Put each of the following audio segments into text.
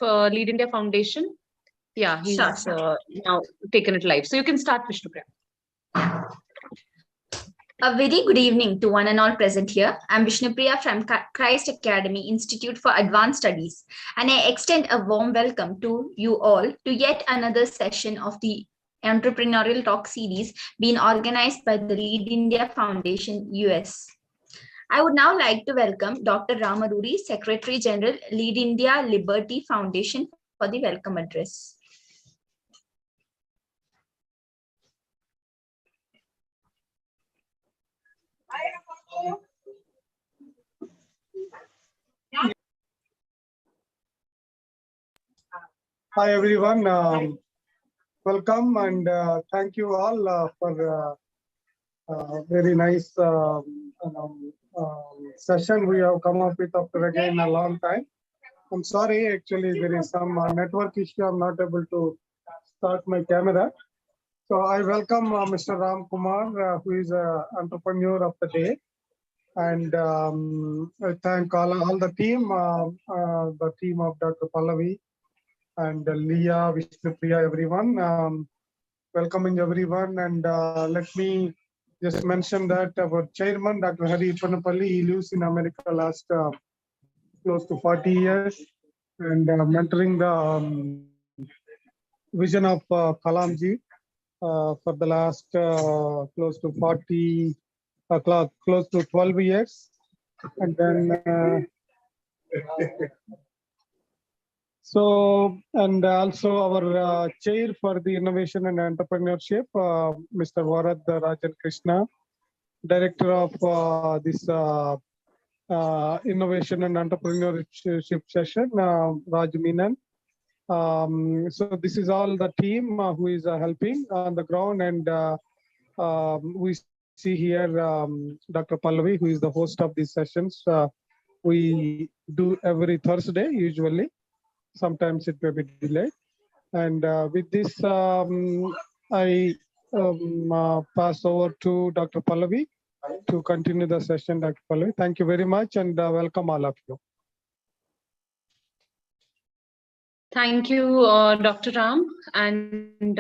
Lead India Foundation. Yeah, he's Sure. now taken it live. So you can start, Vishnupriya. A very good evening to one and all present here. I'm Vishnupriya from Christ Academy Institute for Advanced Studies, and I extend a warm welcome to you all to yet another session of the Entrepreneurial Talk series being organized by the Lead India Foundation, US. I would now like to welcome Dr. Ramaruri, Secretary General, Lead India Liberty Foundation, for the welcome address. Hi everyone, welcome and thank you all for very nice session we have come up with after again a long time. I'm sorry, actually there is some network issue. I'm not able to start my camera. So I welcome Mr. Ram Kumar, who is an entrepreneur of the day. And I thank all the team of Dr. Pallavi and Leah, Vishnupriya, everyone. Welcoming everyone. And let me just mention that our chairman, Dr. Hari Panapalli, he lives in America last close to 40 years and mentoring the vision of Kalamji for the last close to 12 years. And then and also our chair for the innovation and entrepreneurship, Mr. Varad Rajan Krishna, director of this innovation and entrepreneurship session, Raj Menon. So this is all the team who is helping on the ground, and we see here Dr. Pallavi, who is the host of these sessions. We do every Thursday usually. Sometimes it may be delayed. And with this, I pass over to Dr. Pallavi to continue the session. Dr. Pallavi, thank you very much and welcome all of you. Thank you, Dr. Ram. And we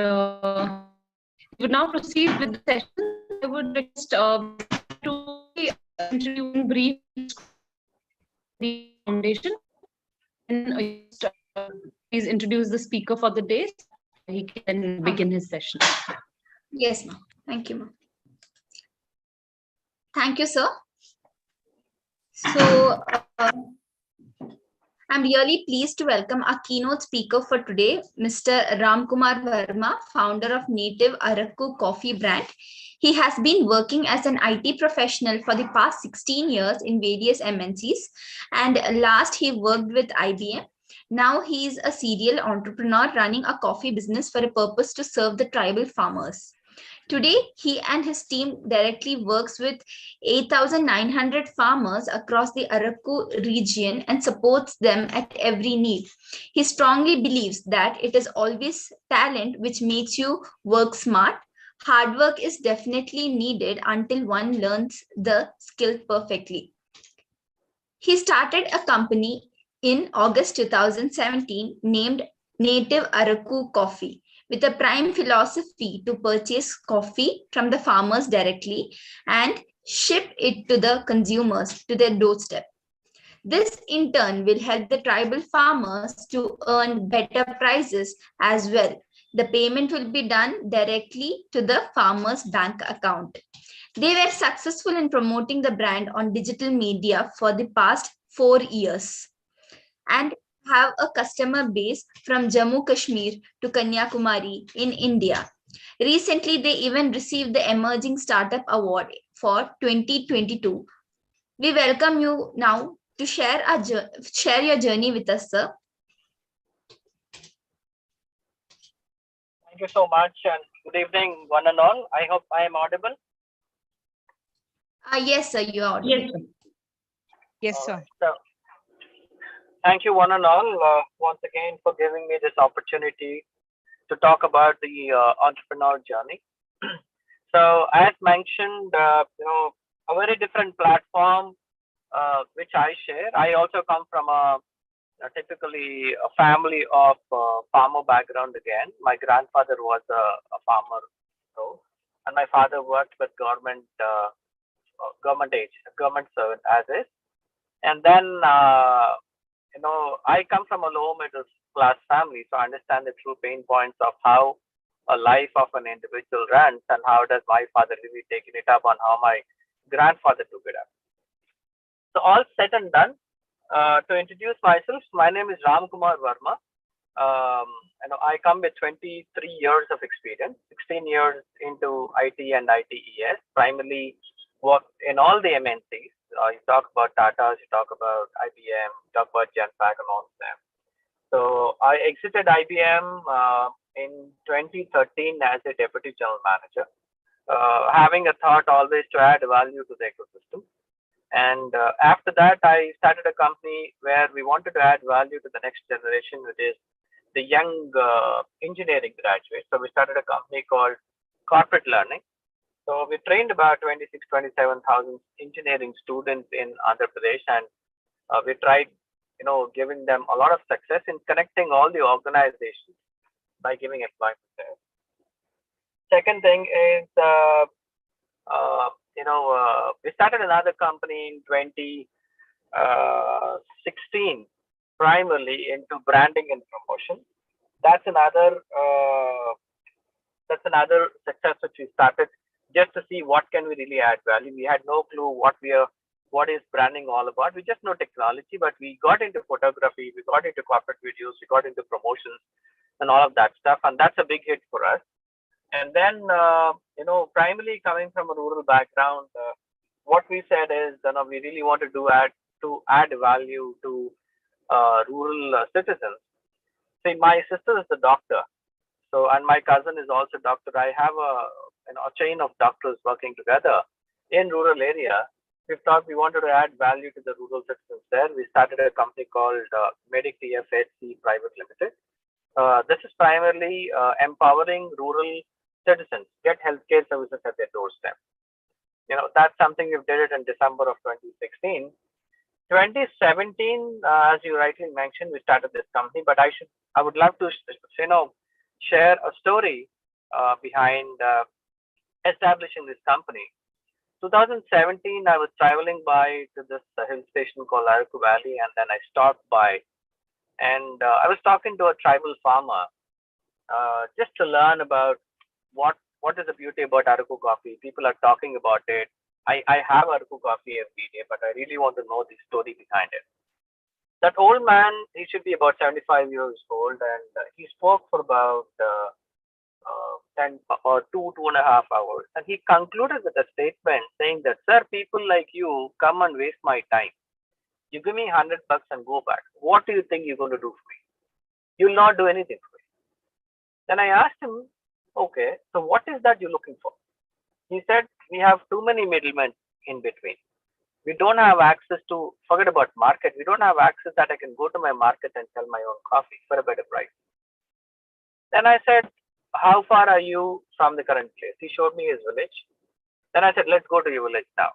would now proceed with the session. I would request to introduce in brief the foundation. And please introduce the speaker for the day. He can begin his session. Yes, ma'am. Thank you, ma'am. Thank you, sir. So, I'm really pleased to welcome our keynote speaker for today, Mr. Ram Kumar Verma, founder of Native Arakku Coffee brand. He has been working as an IT professional for the past 16 years in various MNCs, and last he worked with IBM. Now he is a serial entrepreneur running a coffee business for a purpose to serve the tribal farmers. Today, he and his team directly works with 8,900 farmers across the Arakku region and supports them at every need. He strongly believes that it is always talent which makes you work smart. Hard work is definitely needed until one learns the skill perfectly. He started a company in August 2017 named Native Arakku Coffee, with a prime philosophy to purchase coffee from the farmers directly and ship it to the consumers to their doorstep. This in turn will help the tribal farmers to earn better prices as well. The payment will be done directly to the farmer's bank account. They were successful in promoting the brand on digital media for the past 4 years and have a customer base from Jammu Kashmir to Kanyakumari in India. Recently, they even received the Emerging Startup Award for 2022. We welcome you now to share your journey with us, sir. Thank you so much and good evening, one and all. I hope I am audible. Yes, sir, you are audible. Yes, sir. So, thank you, one and all, once again for giving me this opportunity to talk about the entrepreneur journey. So, as mentioned, a very different platform which I share. I also come from a typically a family of farmer background again. My grandfather was a farmer, so, and my father worked with government servant as is. And then, I come from a low middle class family, so I understand the true pain points of how a life of an individual runs and how does my father really taking it up on how my grandfather took it up. So all said and done, to introduce myself, my name is Ram Kumar Verma. I come with 23 years of experience, 16 years into IT and ITES, primarily worked in all the MNCs. You talk about Tata, you talk about IBM, you talk about Genpact and all of them. So I exited IBM in 2013 as a deputy general manager, having a thought always to add value to the ecosystem. And after that, I started a company where we wanted to add value to the next generation, which is the young engineering graduates. So we started a company called Corporate Learning. So we trained about 26, 27,000 engineering students in Andhra Pradesh, and we tried, giving them a lot of success in connecting all the organizations by giving employment there. Second thing is, we started another company in 2016, primarily into branding and promotion. That's another success which we started just to see what can we really add value. We had no clue what is branding all about. We just know technology, but we got into photography, we got into corporate videos, we got into promotions and all of that stuff, and that's a big hit for us. And then, primarily coming from a rural background, what we said is, we really want to add value to rural citizens. See, my sister is the doctor, so, and my cousin is also a doctor. I have a chain of doctors working together in rural area. We thought we wanted to add value to the rural citizens there. We started a company called Medic TFHC Private Limited. This is primarily empowering rural citizens get healthcare services at their doorstep. That's something we did it in December of 2016. 2017, as you rightly mentioned, we started this company. But I would love to, share a story behind establishing this company. 2017, I was traveling by to this hill station called Araku Valley, and then I stopped by, and I was talking to a tribal farmer just to learn about what is the beauty about Araku coffee. People are talking about it. I have Araku coffee every day, but I really want to know the story behind it. That old man, he should be about 75 years old, and he spoke for about 10 or 2.5 hours. And he concluded with a statement saying that, sir, people like you come and waste my time. You give me $100 and go back. What do you think you're going to do for me? You'll not do anything for me. Then I asked him, okay, so what is that you're looking for? He said, we have too many middlemen in between. We don't have access to, forget about market. We don't have access that I can go to my market and sell my own coffee for a better price. Then I said, how far are you from the current place? He showed me his village. Then I said, let's go to your village now.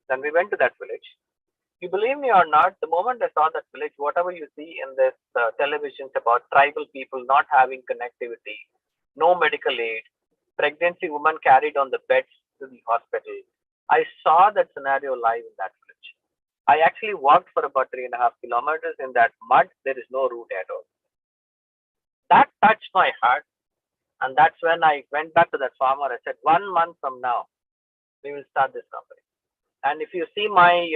Then we went to that village. You believe me or not, the moment I saw that village, whatever you see in this televisions about tribal people not having connectivity, no medical aid, pregnancy women carried on the beds to the hospital, I saw that scenario live in that village. I actually walked for about 3.5 kilometers in that mud. There is no route at all. That touched my heart. And that's when I went back to that farmer. I said, 1 month from now, we will start this company. And if you see my,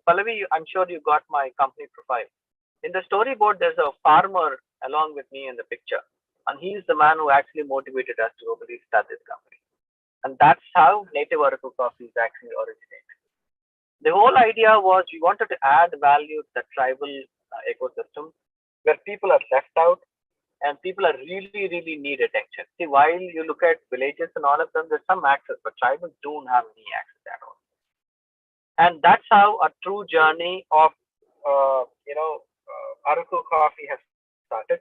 Pallavi, I'm sure you got my company profile. In the storyboard, there's a farmer along with me in the picture. And he's the man who actually motivated us to really start this company. And that's how Native Araku Coffee is actually originated. The whole idea was we wanted to add value to the tribal ecosystem where people are left out and people are really, really need attention. See, while you look at villages and all of them, there's some access, but tribals don't have any access at all. And that's how a true journey of, Araku Coffee has started.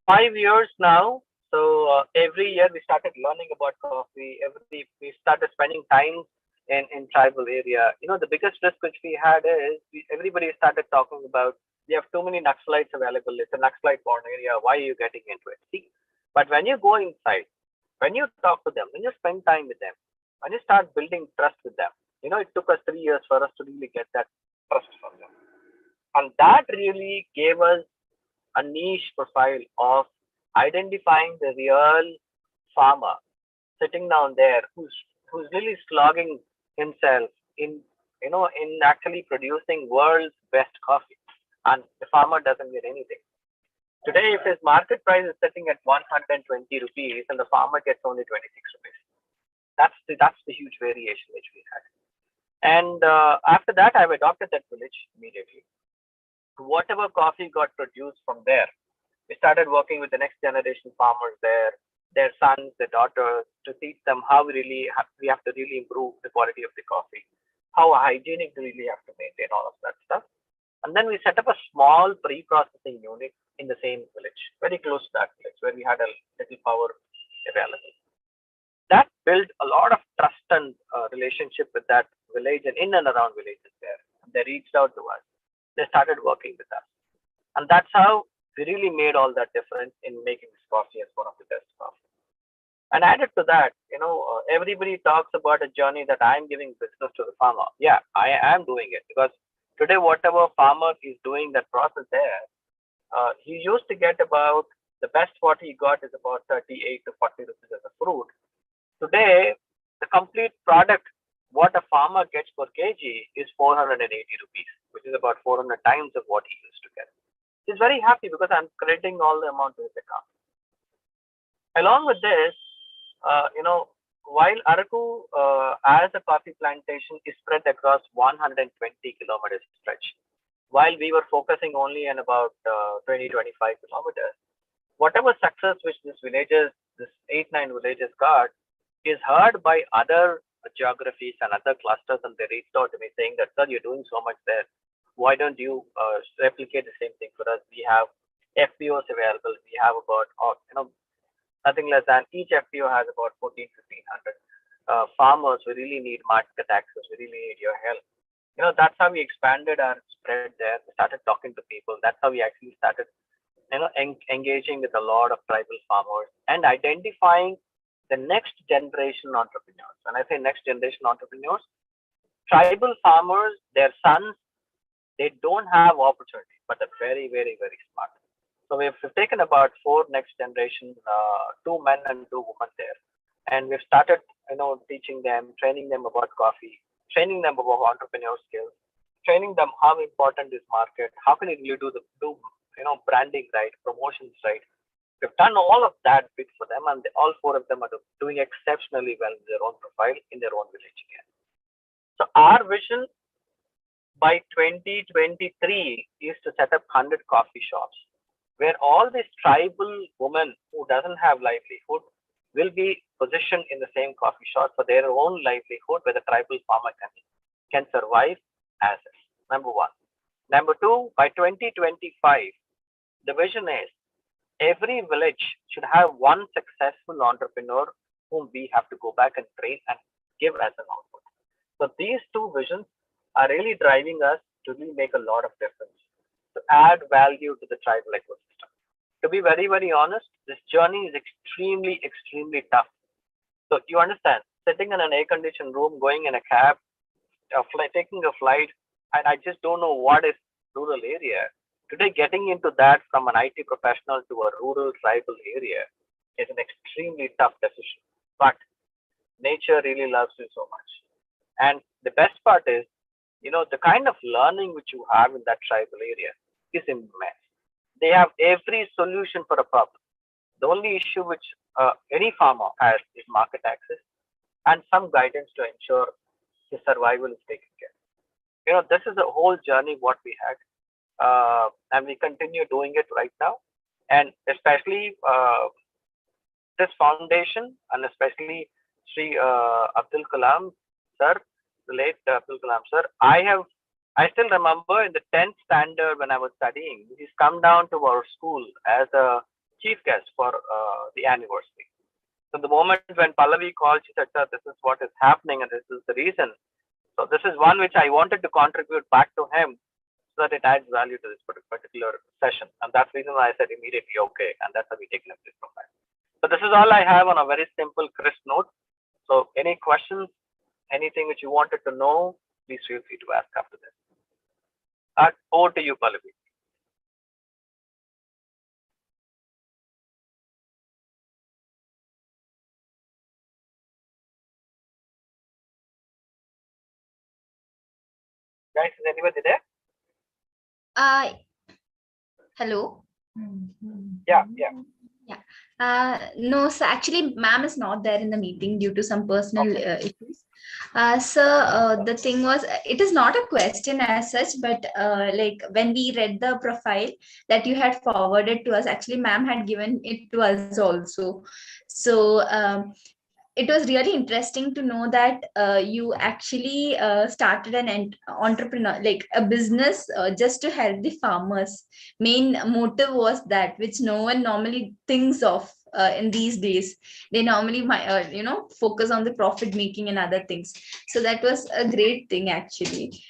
5 years now. So every year we started learning about coffee. We started spending time in tribal area. The biggest risk which we had is everybody started talking about We have too many Naxalites available. It's a Naxalite born area. Why are you getting into it? See, but when you go inside, when you talk to them, when you spend time with them, when you start building trust with them, it took us 3 years for us to really get that trust from them. And that really gave us a niche profile of identifying the real farmer sitting down there who's really slogging himself in actually producing world's best coffee, and the farmer doesn't get anything. Today, if his market price is sitting at 120 rupees and the farmer gets only 26 rupees, that's the huge variation which we had. And after that, I've adopted that village immediately. Whatever coffee got produced from there, we started working with the next generation farmers there, their sons, their daughters, to teach them how we have to really improve the quality of the coffee, how hygienic we really have to maintain all of that stuff. And then we set up a small pre-processing unit in the same village, very close to that village, where we had a little power available. That built a lot of trust and relationship with that village and in and around villages there. They reached out to us. They started working with us. And that's how we really made all that difference in making this coffee as one of the best coffee. And added to that, everybody talks about a journey that I'm giving business to the farmer. Yeah, I am doing it, because today, whatever farmer is doing that process there, he used to get about, the best what he got is about 38 to 40 rupees as a fruit. Today, the complete product, what a farmer gets per kg is 480 rupees, which is about 400 times of what he used to get. He's very happy because I'm crediting all the amount to his account. Along with this, while Araku as a coffee plantation is spread across 120 kilometers stretch, while we were focusing only on about 20, 25 kilometers, whatever success which this 8-9 villages got is heard by other geographies and other clusters, and they reached out to me saying that, sir, you're doing so much there. Why don't you replicate the same thing for us? We have FPOs available. We have about, nothing less than, each FPO has about 1,500 farmers who really need market access. We really need your help. That's how we expanded our spread there. We started talking to people. That's how we actually started, engaging with a lot of tribal farmers and identifying the next generation entrepreneurs. When I say next generation entrepreneurs, tribal farmers, their sons, they don't have opportunity, but they're very, very, very smart. So we've taken about 4 next generation, 2 men and 2 women there, and we've started, teaching them, training them about coffee, training them about entrepreneur skills, training them how important is market, how can you do branding right, promotions right. We've done all of that bit for them, and all 4 of them are doing exceptionally well in their own profile, in their own village again. So our vision by 2023 is to set up 100 coffee shops, where all these tribal women who doesn't have livelihood will be positioned in the same coffee shop for their own livelihood, where the tribal farmer can survive as is. Number 1. Number 2, by 2025, the vision is every village should have one successful entrepreneur whom we have to go back and train and give as an output. So these 2 visions are really driving us to really make a lot of difference, to add value to the tribal ecosystem. To be very, very honest, this journey is extremely, extremely tough. So you understand, sitting in an air-conditioned room, going in a cab, taking a flight, and I just don't know what is rural area. Today, getting into that from an IT professional to a rural tribal area is an extremely tough decision. But nature really loves you so much. And the best part is, the kind of learning which you have in that tribal area is immense. They have every solution for a problem. The only issue which any farmer has is market access and some guidance to ensure his survival is taken care. This is a whole journey what we had, and we continue doing it right now. And especially this foundation, and especially Sri Abdul Kalam sir, the late Abdul Kalam sir, I still remember in the 10th standard when I was studying, he's come down to our school as a chief guest for the anniversary. So the moment when Pallavi called, she said, sir, this is what is happening and this is the reason. So this is one which I wanted to contribute back to him so that it adds value to this particular session. And that's the reason why I said immediately okay, and that's how we take up this profile. So this is all I have on a very simple, crisp note. So any questions, anything which you wanted to know, please feel free to ask after this. Over to you, Pallavi. Guys, is anybody there? Hello. Yeah. No, so actually, ma'am is not there in the meeting due to some personal issues. The thing was, it is not a question as such, but like when we read the profile that you had forwarded to us, actually, ma'am had given it to us also. So it was really interesting to know that you actually started an entrepreneur, like a business, just to help the farmers. Main motive was that, which no one normally thinks of in these days. They normally focus on the profit making and other things. So that was a great thing actually.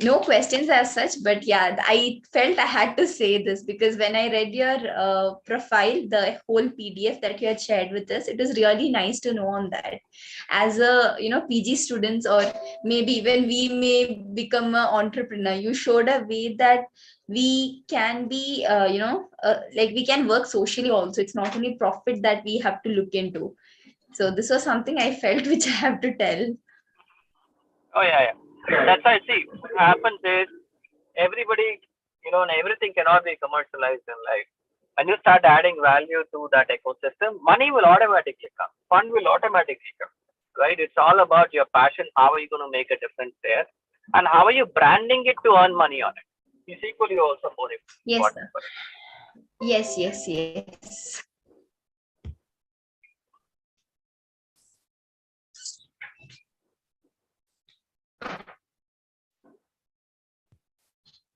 No questions as such, but yeah, I felt I had to say this because when I read your profile, the whole PDF that you had shared with us, it was really nice to know on that. As a PG students, or maybe when we may become an entrepreneur, you showed a way that we can be, like we can work socially also. It's not only profit that we have to look into. So this was something I felt which I have to tell. Oh yeah. That's why I see what happens is everybody, and everything cannot be commercialized in life. When you start adding value to that ecosystem, money will automatically come. Fund will automatically come. Right? It's all about your passion. How are you going to make a difference there? And how are you branding it to earn money on it? It's equally also more important. Yes, sir. Yes.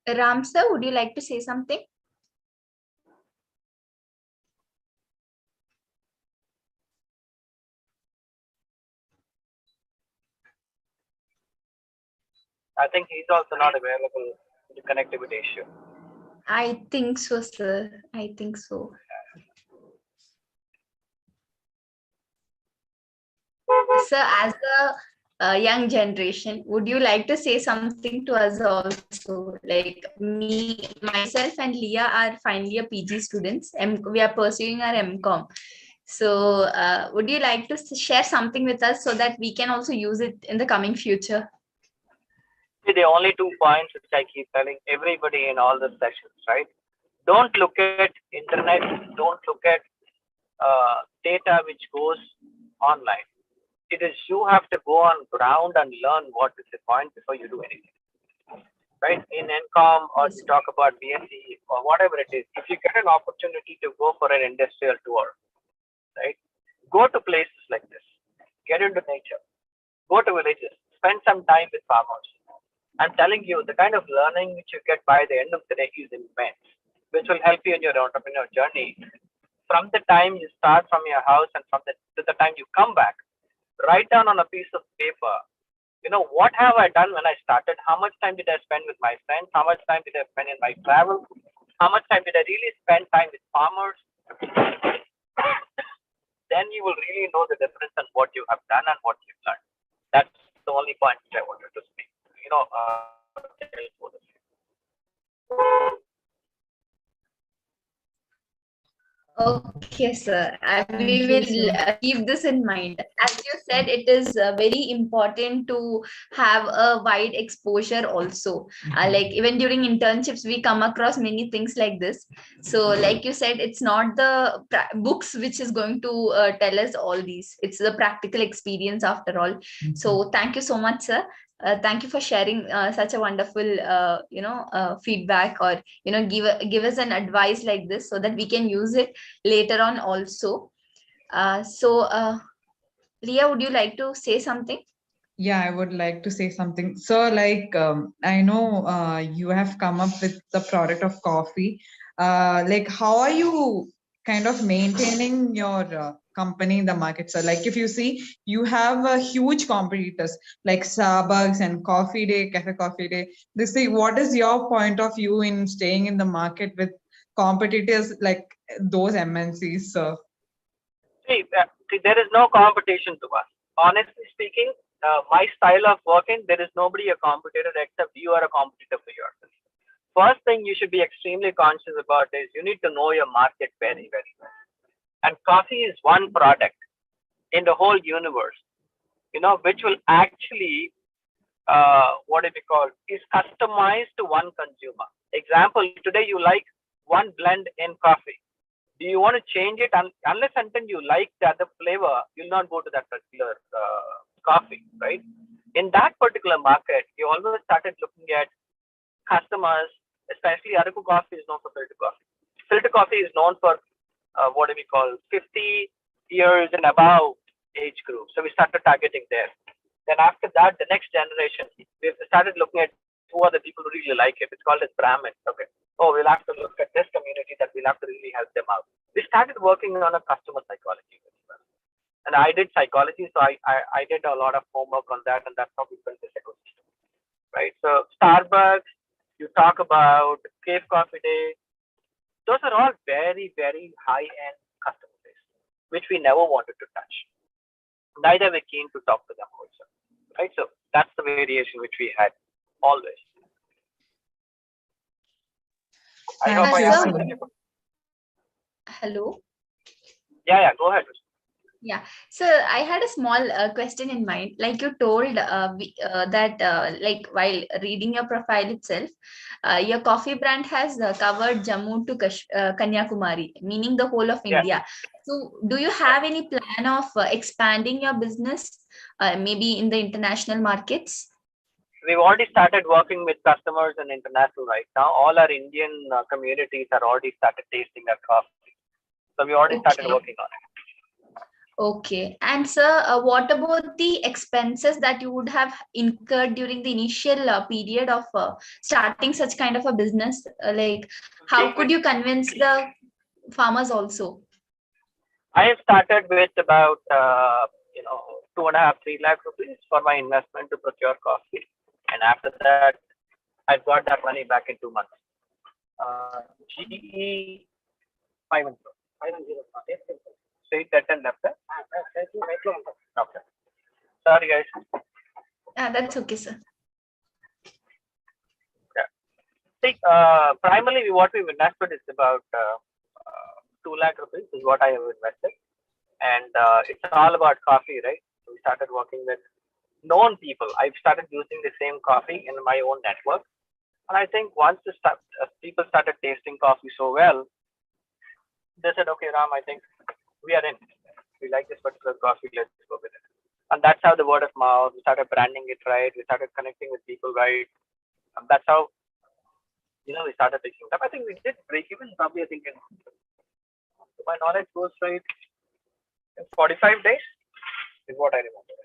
Ram sir, would you like to say something? I think he's also not available due to connectivity issue. I think so, sir. I think so. Sir, as a young generation, would you like to say something to us also? Like me, myself and Leah are finally a PG students. We are pursuing our MCom. So would you like to share something with us so that we can also use it in the coming future? See, the only 2 points which I keep telling everybody in all the sessions, right? Don't look at internet. Don't look at data which goes online. It is you have to go on ground and learn what is the point before you do anything. Right? In NCOM or to talk about BSc or whatever it is, if you get an opportunity to go for an industrial tour, right? Go to places like this. Get into nature. Go to villages. Spend some time with farmers. I'm telling you, the kind of learning which you get by the end of the day is immense, which will help you in your entrepreneurial journey. From the time you start from your house and to the time you come back, write down on a piece of paper, what have I done when I started? How much time did I spend with my friends? How much time did I spend in my travel? How much time did I really spend time with farmers? Then you will really know the difference in what you have done and what you've learned. That's the only point which I wanted to speak. Okay, sir. We will keep this in mind. As you said, it is very important to have a wide exposure also. Like even during internships, we come across many things like this. So like you said, it's not the books which is going to tell us all these. It's the practical experience after all. So thank you so much, sir. Thank you for sharing such a wonderful, feedback, or give us an advice like this so that we can use it later on also. Leah, would you like to say something? Yeah, I would like to say something. So, like, I know you have come up with the product of coffee. Like, how are you kind of maintaining your company in the market. So like if you see, you have huge competitors like Starbucks and Coffee Day, Cafe Coffee Day. This thing, what is your point of view in staying in the market with competitors like those MNCs? See, there is no competition to us. Honestly speaking, my style of working, there is nobody a competitor except you are a competitor for yourself. First thing you should be extremely conscious about is you need to know your market very, very well. And coffee is one product in the whole universe, which will actually, what is it called, is customized to one consumer. Example, today you like one blend in coffee. Do you want to change it? Unless until you like the other flavor, you'll not go to that particular coffee, right? In that particular market, you always started looking at customers, especially Araku coffee is known for filter coffee. Filter coffee is known for what do we call 50 years and above age group. So we started targeting there. Then after that, the next generation, we started looking at who are the people who really like it. It's called as Brahmin. Okay. Oh, we'll have to look at this community that we'll have to really help them out. We started working on a customer psychology as well. And I did psychology, so I did a lot of homework on that, and that's how we built this ecosystem. Right. So Starbucks, you talk about Cave Coffee Day, those are all very, very high-end customer base, which we never wanted to touch. Neither were keen to talk to them also. Right. So that's the variation which we had always. I hope I answered your question. Hello. Yeah, go ahead. Yeah, so I had a small question in mind. Like you told that like while reading your profile itself, your coffee brand has covered Jammu to Kanyakumari, meaning the whole of India. So do you have any plan of expanding your business maybe in the international markets? We've already started working with customers in international right now. All our Indian communities are already started tasting our coffee. So we already started working on it. Okay. And sir, what about the expenses that you would have incurred during the initial period of starting such kind of a business? Like, how could you convince the farmers also? I have started with about 2.5-3 lakh rupees for my investment to procure coffee, and after that, I've got that money back in 2 months. GE 510. Straight that and left. Okay. Sorry, guys. That's okay, sir. Yeah. See, primarily what we've invested is about 2 lakh rupees is what I have invested, and it's all about coffee, right? So we started working with known people. I've started using the same coffee in my own network, and I think once people started tasting coffee so well, they said, "Okay, Ram, I think we are in. We like this particular coffee. Let's go with it." And that's how the word of mouth. We started branding it right. We started connecting with people right. And that's how we started picking it up. I think we did break even probably. I think if my knowledge goes right, in 45 days is what I remember.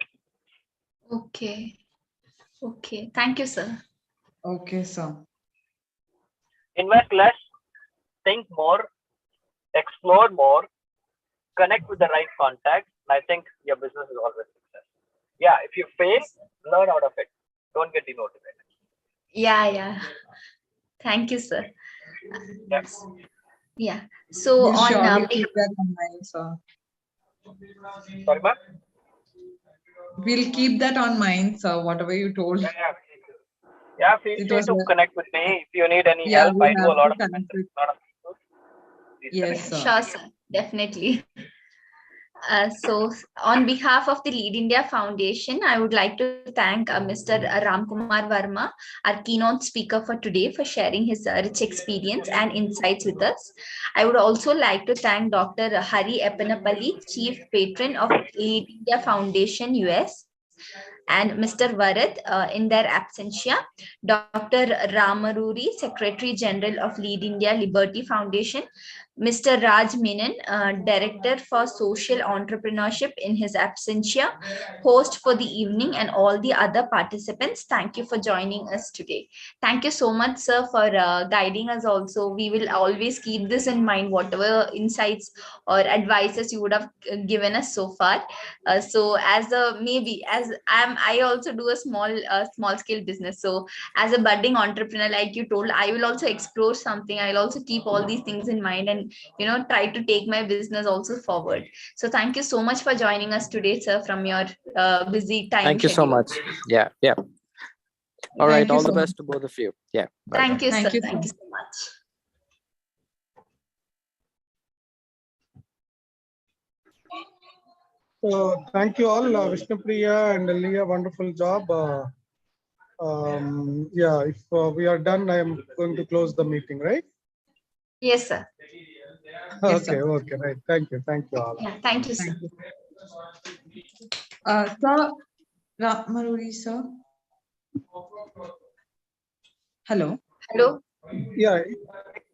Okay. Okay. Thank you, sir. Okay, sir. Invest less, think more, explore more, connect with the right contacts, and I think your business is always success. Yeah, if you fail, learn out of it. Don't get demotivated. Yeah. Thank you, sir. Yes. Yeah. So We'll on surely keep that in mind, sir. Sorry, ma'am? We'll keep that on mind, sir, whatever you told. Yeah, feel free to connect with me if you need any help. I do a lot of people. Yes, sir. Sure, sir. Definitely. So on behalf of the Lead India Foundation, I would like to thank Mr. Ram Kumar Verma, our keynote speaker for today, for sharing his rich experience and insights with us. I would also like to thank Dr. Hari Eppanapalli, Chief Patron of Lead India Foundation US, and Mr. Varat in their absentia, Dr. Ramaruri, Secretary General of Lead India Liberty Foundation, Mr. Raj Menon, Director for Social Entrepreneurship in his absentia, host for the evening, and all the other participants. Thank you for joining us today. Thank you so much, sir, for guiding us also. We will always keep this in mind, whatever insights or advices you would have given us so far. So as a maybe as I also do a small scale business. So as a budding entrepreneur, like you told, I will also explore something. I'll also keep all these things in mind and try to take my business also forward. So thank you so much for joining us today, sir, from your busy time Thank you so schedule. much. Yeah. All right. Thank you All the so much. best to both of you. Yeah. Bye. Thank you, Thank sir. you, Thank you sir. so much. So thank you all, Vishnupriya and Leah, wonderful job. Yeah, if we are done, I am going to close the meeting, right? Yes, sir. Yes, sir. Okay, right. Thank you all. Yeah, thank you, sir. Thank you. Sir, Ramaruri, sir. Hello. Hello. Yeah,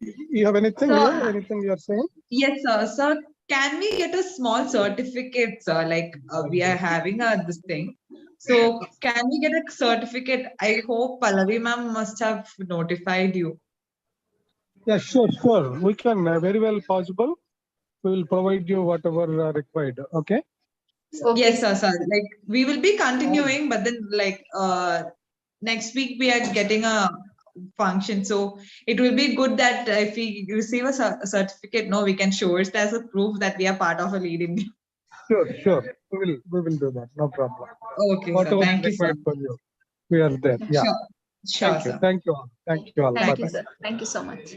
you have anything, So, Leah? Anything you are saying? yes, sir. Sir, can we get a small certificate, sir? Like we are having this thing. So, can we get a certificate? I hope Pallavi ma'am must have notified you. Yeah, sure. We can, very well possible. We will provide you whatever required. Okay. Okay. Yes, sir. Like we will be continuing, but then like next week we are getting a function, so it will be good that if we receive a certificate, no, we can show it as a proof that we are part of a lead India. Sure. We will do that. No problem. Okay, sir. Whatever Thank is you, sir. required for you, we are there. Yeah. Sure, sir. Thank you all. Thank you all. Thank Bye-bye. you, sir. Thank you so much.